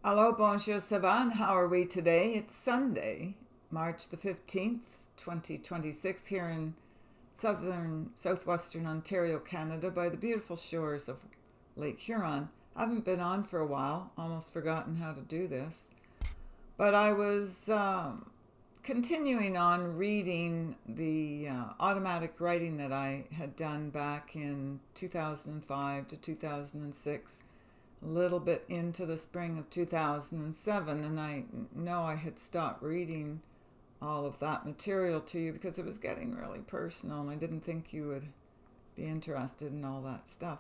Hello, bonjour, ça va? And how are we today? It's Sunday, March the 15th, 2026, here in southwestern Ontario, Canada, by the beautiful shores of Lake Huron. I haven't been on for a while, almost forgotten how to do this. But I was continuing on reading the automatic writing that I had done back in 2005 to 2006, a little bit into the spring of 2007, and I know I had stopped reading all of that material to you because it was getting really personal, and I didn't think you would be interested in all that stuff.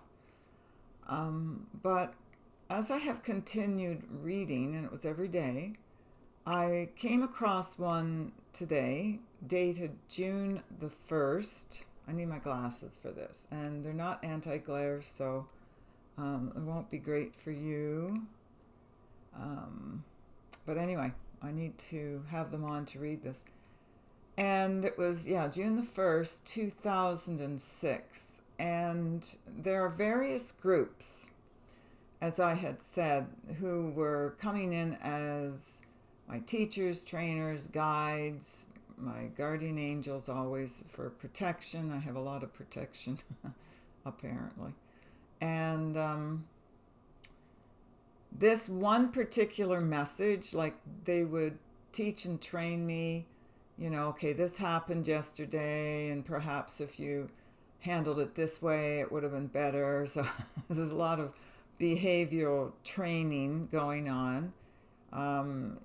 But as I have continued reading, and it was every day, I came across one today dated June the 1st. I need my glasses for this, and they're not anti glare, so it won't be great for you. Um, but anyway, I need to have them on to read this. And it was, yeah, June the 1st, 2006. And there are various groups, as I had said, who were coming in as my teachers, trainers, guides, my guardian angels, always for protection. I have a lot of protection, apparently. And this one particular message, like they would teach and train me, okay, this happened yesterday, and perhaps if you handled it this way, it would have been better. So there's a lot of behavioral training going on, kind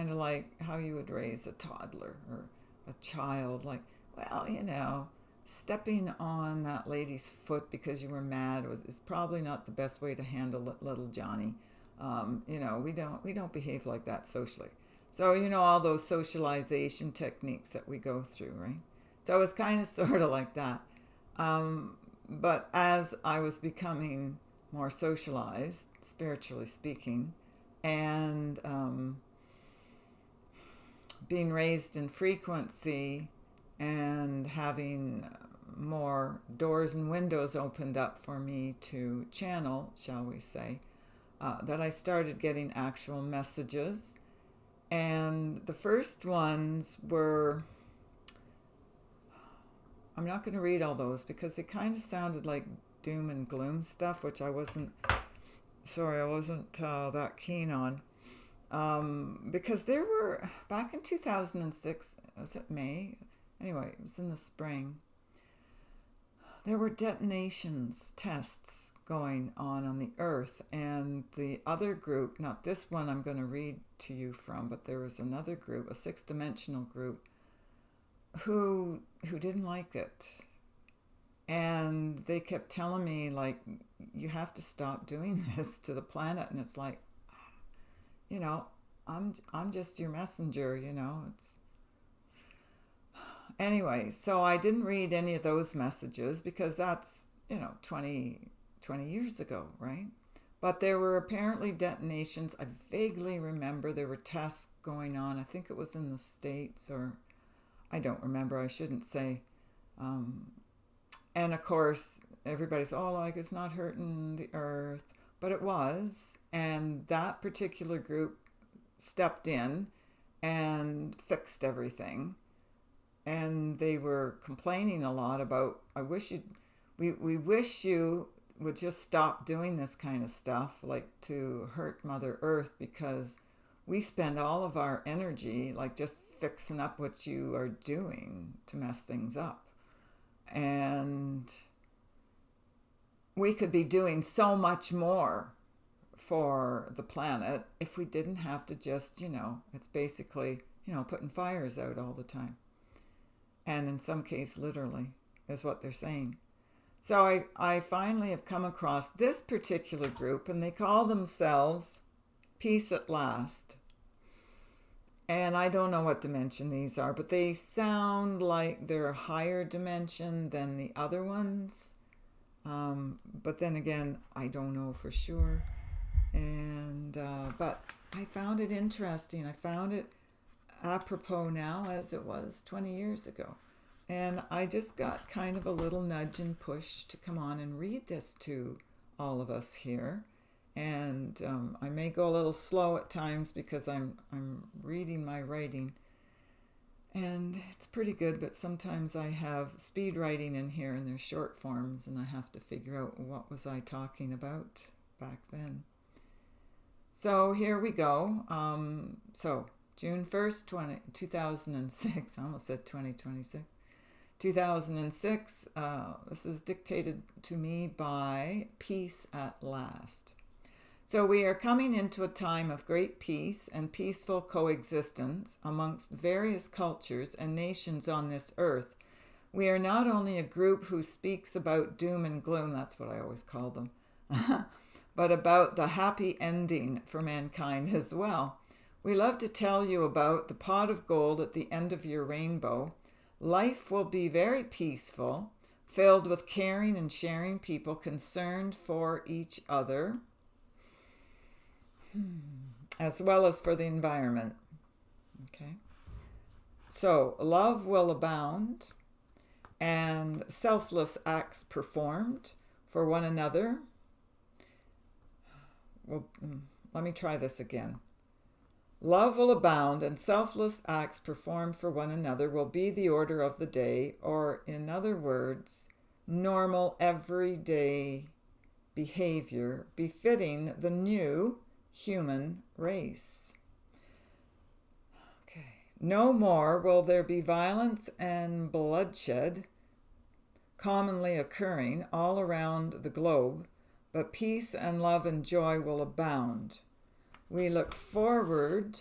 of like how you would raise a toddler or a child. Like, well, stepping on that lady's foot because you were mad is probably not the best way to handle little Johnny. We don't behave like that socially. So all those socialization techniques that we go through, right? So it's kind of sort of like that. But as I was becoming more socialized, spiritually speaking, and being raised in frequency and having more doors and windows opened up for me to channel, shall we say, that I started getting actual messages. And the first ones were, I'm not going to read all those because it kind of sounded like doom and gloom stuff, which I wasn't that keen on. Because there were, back in 2006, was it May? Anyway, it was in the spring. There were detonations tests going on the Earth, and the other group, not this one I'm going to read to you from, but there was another group, a six-dimensional group, who didn't like it, and they kept telling me, like, you have to stop doing this to the planet. And it's like, you know I'm just your messenger. It's anyway. So I didn't read any of those messages because that's 20 years ago, right? But there were apparently detonations. I vaguely remember there were tests going on. I think it was in the States, or I don't remember. I shouldn't say. um, and of course everybody's, oh, like, it's not hurting the earth, but it was. And that particular group stepped in and fixed everything. And they were complaining a lot about, I wish you we wish you would just stop doing this kind of stuff, like to hurt Mother Earth, because we spend all of our energy like just fixing up what you are doing to mess things up. And we could be doing so much more for the planet if we didn't have to just, it's basically, putting fires out all the time. And in some case, literally, is what they're saying. So I finally have come across this particular group, and they call themselves Peace at Last. And I don't know what dimension these are, but they sound like they're a higher dimension than the other ones. But then again, I don't know for sure. And but I found it interesting. I found it apropos now as it was 20 years ago. And I just got kind of a little nudge and push to come on and read this to all of us here. and I may go a little slow at times because I'm reading my writing, and it's pretty good, but sometimes I have speed writing in here and there's short forms, and I have to figure out what was I talking about back then. So here we go. So June 1st, 2006, I almost said 2026. 2006, this is dictated to me by Peace at Last. So we are coming into a time of great peace and peaceful coexistence amongst various cultures and nations on this earth. We are not only a group who speaks about doom and gloom, that's what I always call them, but about the happy ending for mankind as well. We love to tell you about the pot of gold at the end of your rainbow. Life will be very peaceful, filled with caring and sharing people concerned for each other, as well as for the environment. Okay. So, love will abound, and selfless acts performed for one another. Well, let me try this again. Love will abound, and selfless acts performed for one another will be the order of the day, or in other words, normal, everyday behavior befitting the new human race. Okay. No more will there be violence and bloodshed commonly occurring all around the globe, but peace and love and joy will abound. We look forward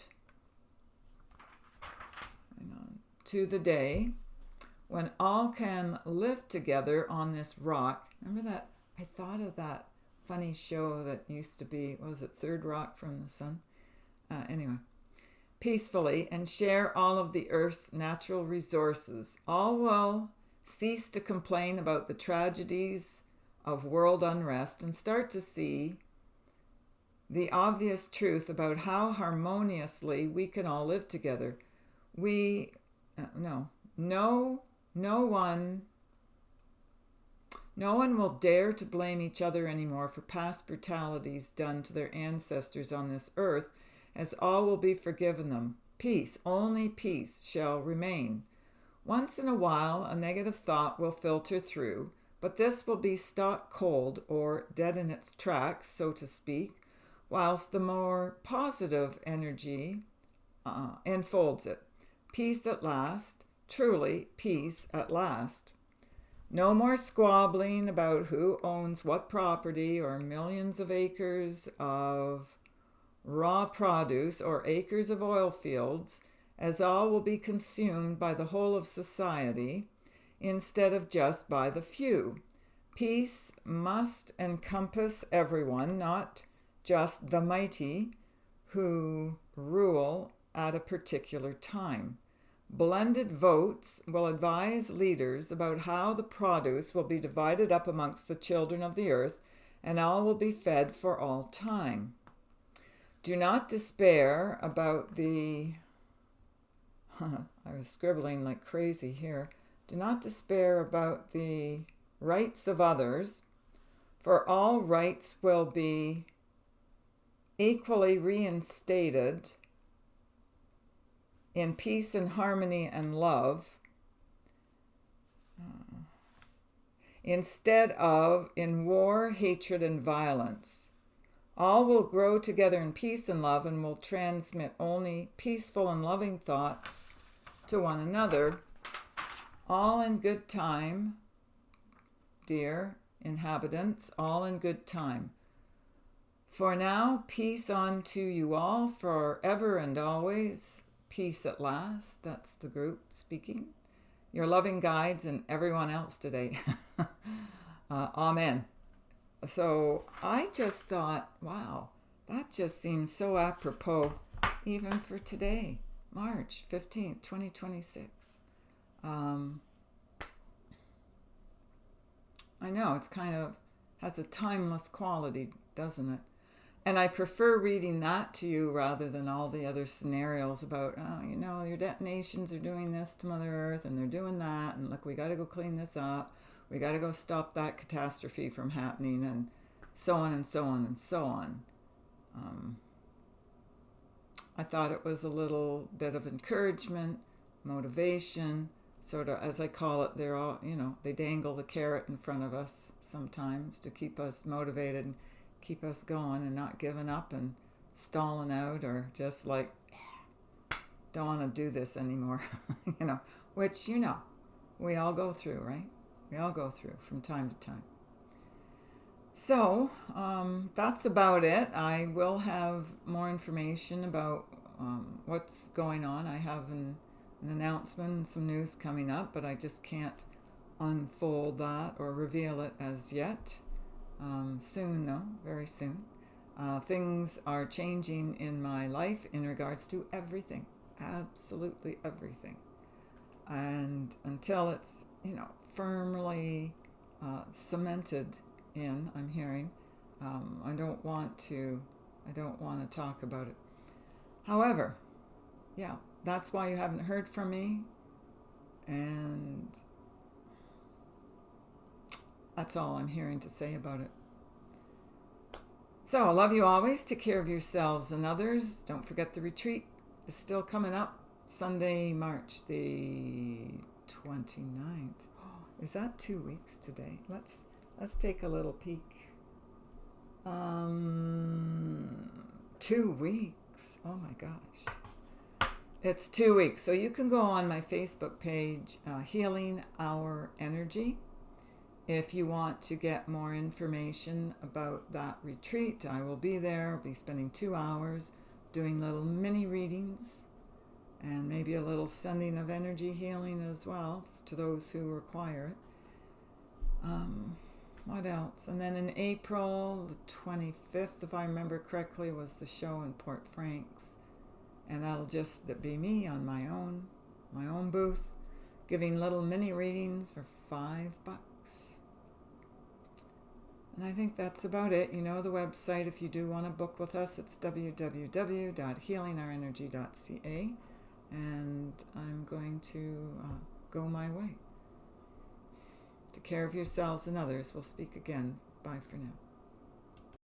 to the day when all can live together on this rock. Remember that? I thought of that funny show that used to be, what was it, Third Rock from the Sun? Anyway, peacefully, and share all of the earth's natural resources. All will cease to complain about the tragedies of world unrest and start to see the obvious truth about how harmoniously we can all live together. No one will dare to blame each other anymore for past brutalities done to their ancestors on this earth, as all will be forgiven them. Peace, only peace shall remain. Once in a while, a negative thought will filter through, but this will be stock cold or dead in its tracks, so to speak, whilst the more positive energy enfolds it. Peace at last, truly peace at last. No more squabbling about who owns what property or millions of acres of raw produce or acres of oil fields, as all will be consumed by the whole of society instead of just by the few. Peace must encompass everyone, not just the mighty who rule at a particular time. Blended votes will advise leaders about how the produce will be divided up amongst the children of the earth, and all will be fed for all time. Do not despair about the... I was scribbling like crazy here. Do not despair about the rights of others, for all rights will be equally reinstated in peace and harmony and love, instead of in war, hatred, and violence. All will grow together in peace and love and will transmit only peaceful and loving thoughts to one another, all in good time, dear inhabitants, all in good time. For now, peace unto you all forever and always. Peace at last. That's the group speaking. Your loving guides and everyone else today. Amen. So I just thought, wow, that just seems so apropos even for today, March 15th, 2026. I know, it's kind of has a timeless quality, doesn't it? And I prefer reading that to you rather than all the other scenarios about, your detonations are doing this to Mother Earth and they're doing that. And look, we got to go clean this up. We got to go stop that catastrophe from happening. And so on and so on and so on. I thought it was a little bit of encouragement, motivation, sort of, as I call it, they're all, they dangle the carrot in front of us sometimes to keep us motivated and keep us going and not giving up and stalling out, or just like, don't want to do this anymore, which, we all go through, right? We all go through from time to time. So that's about it. I will have more information about what's going on. I have an announcement and some news coming up, but I just can't unfold that or reveal it as yet. Soon, though, very soon. Things are changing in my life in regards to everything, absolutely everything. And until it's, firmly cemented in, I'm hearing, I don't want to talk about it. However, yeah, that's why you haven't heard from me, and that's all I'm hearing to say about it. So I love you always. Take care of yourselves and others. Don't forget the retreat is still coming up, Sunday, March the 29th. Is that 2 weeks today? Let's take a little peek. 2 weeks. Oh my gosh. It's 2 weeks. So you can go on my Facebook page, Healing Our Energy. If you want to get more information about that retreat, I will be there. I'll be spending 2 hours doing little mini readings and maybe a little sending of energy healing as well to those who require it. What else? And then in April the 25th, if I remember correctly, was the show in Port Franks. And that'll just be me on my own booth, giving little mini readings for $5. And I think that's about it. The website, if you do want to book with us, it's www.healingourenergy.ca. And I'm going to go my way. Take care of yourselves and others. We'll speak again. Bye for now.